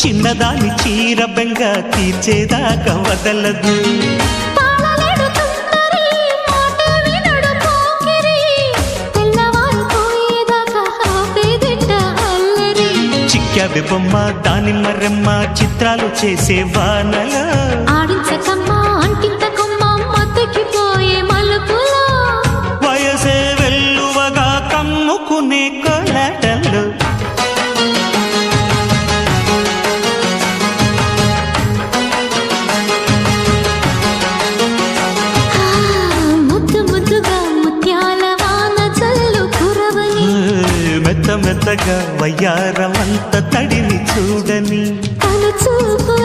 చిన్నదాని చీర బెంగ తీర్చేదాకా వదలదు. చిక్కావే బొమ్మ దానిమ్మ రెమ్మ చిత్రాలు చేసే వానలా వయసే వెల్లువగా కమ్ముకునే కోలాటలు. మెత్త మెత్తగా వయ్యారమంత తడిని చూడని చూపు